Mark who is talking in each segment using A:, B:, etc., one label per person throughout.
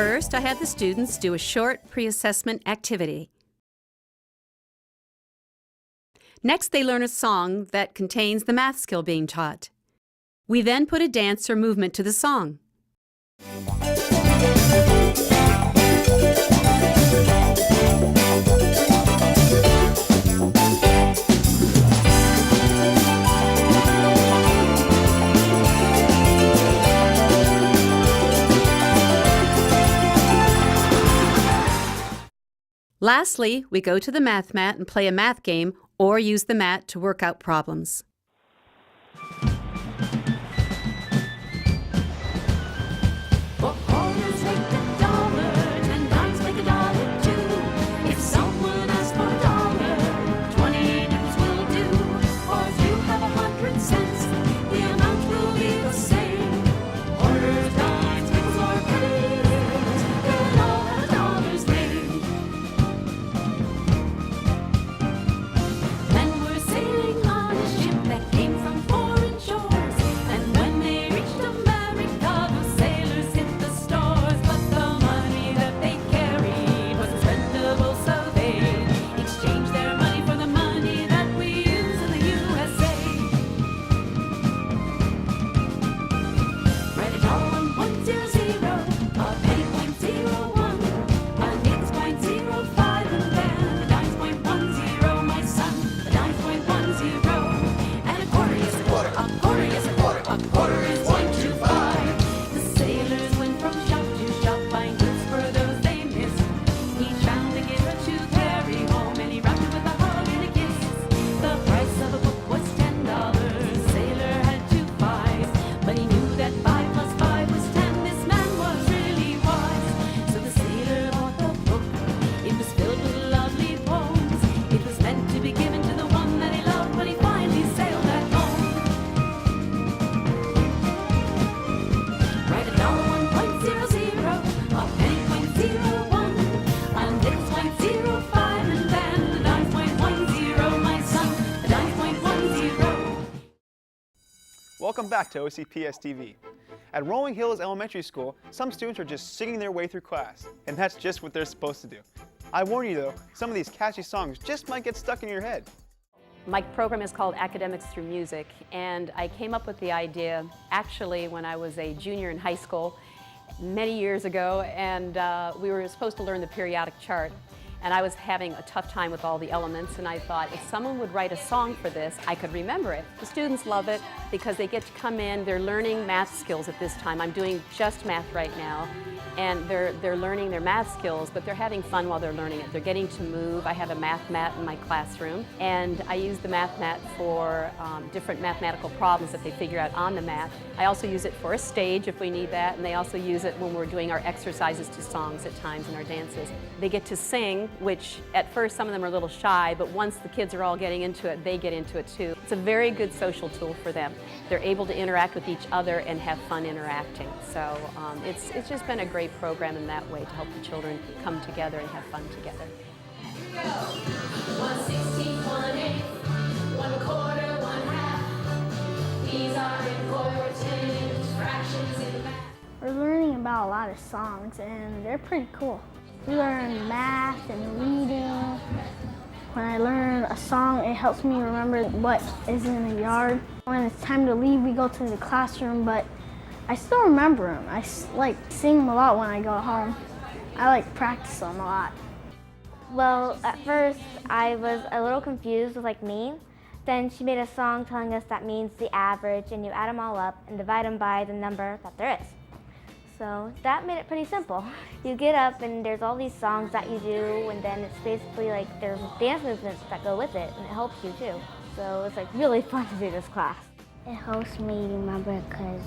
A: First, I had the students do a short pre-assessment activity. Next, they learn a song that contains the math skill being taught. We then put a dance or movement to the song. Lastly, we go to the math mat and play a math game or use the mat to work out problems.
B: Welcome back to OCPS TV. At Rolling Hills Elementary School, some students are just singing their way through class, and that's just what they're supposed to do. I warn you though, some of these catchy songs just might get stuck in your head.
A: My program is called Academics Through Music, and I came up with the idea actually when I was a junior in high school many years ago, and we were supposed to learn the periodic chart. And I was having a tough time with all the elements, and I thought if someone would write a song for this, I could remember it. The students love it because they get to come in, they're learning math skills at this time. I'm doing just math right now, and they're learning their math skills, but they're having fun while they're learning it. They're getting to move. I have a math mat in my classroom, and I use the math mat for different mathematical problems that they figure out on the mat. I also use it for a stage if we need that, and they also use it when we're doing our exercises to songs at times in our dances. They get to sing, which at first some of them are a little shy, but once the kids are all getting into it, they get into it too. It's a very good social tool for them. They're able to interact with each other and have fun interacting. So it's just been a great program in that way to help the children come together and have fun together.
C: Here we go. 1/16, 1/8, 1/4, 1/2. These are important fractions in math.
D: We're learning about a lot of songs, and they're pretty cool. We learn math and reading. When I learn a song, it helps me remember what is in the yard. When it's time to leave, we go to the classroom, but I still remember them. I sing them a lot when I go home. I practice them a lot.
E: Well, at first I was a little confused with mean. Then she made a song telling us that means the average, and you add them all up and divide them by the number that there is. So that made it pretty simple. You get up and there's all these songs that you do, and then it's basically there's dance movements that go with it, and it helps you too. So it's really fun to do this class.
D: It helps me remember because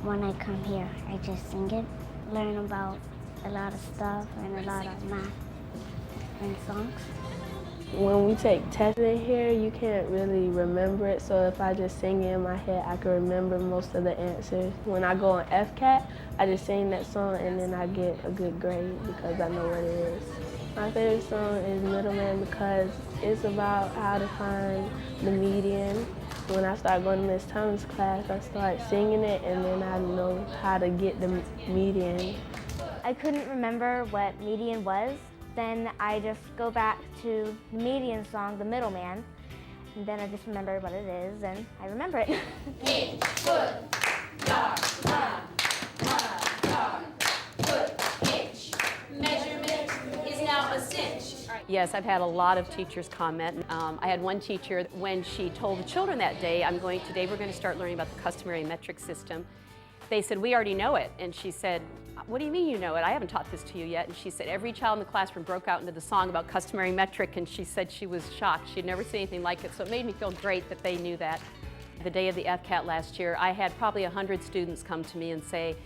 D: when I come here, I just sing it, learn about a lot of stuff and a lot of math and songs.
F: When we take tests in here, you can't really remember it, so if I just sing it in my head, I can remember most of the answers. When I go on FCAT, I just sing that song and then I get a good grade because I know what it is. My favorite song is Middleman because it's about how to find the median. When I start going to Miss Thomas' class, I start singing it and then I know how to get the median
E: I couldn't remember what median was, then I just go back to the median song, The Middleman, and then I just remember what it is, and I remember it.
C: Inch, foot, yard, mile, yard, foot, inch. Measurement is now a cinch.
A: Yes, I've had a lot of teachers comment. I had one teacher, when she told the children that day, today we're going to start learning about the customary metric system. They said, we already know it. And she said, what do you mean you know it? I haven't taught this to you yet. And she said, every child in the classroom broke out into the song about customary metric, and she said she was shocked. She'd never seen anything like it, so it made me feel great that they knew that. The day of the FCAT last year, I had probably 100 students come to me and say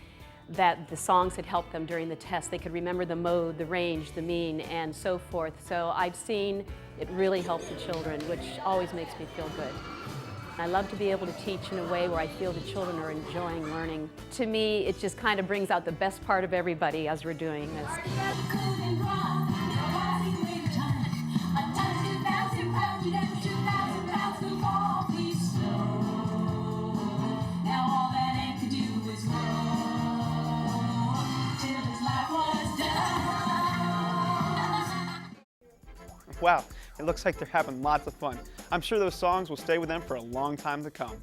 A: that the songs had helped them during the test. They could remember the mode, the range, the mean, and so forth. So I've seen it really help the children, which always makes me feel good. I love to be able to teach in a way where I feel the children are enjoying learning. To me, it just kind of brings out the best part of everybody as we're doing this.
B: Wow, it looks like they're having lots of fun. I'm sure those songs will stay with them for a long time to come.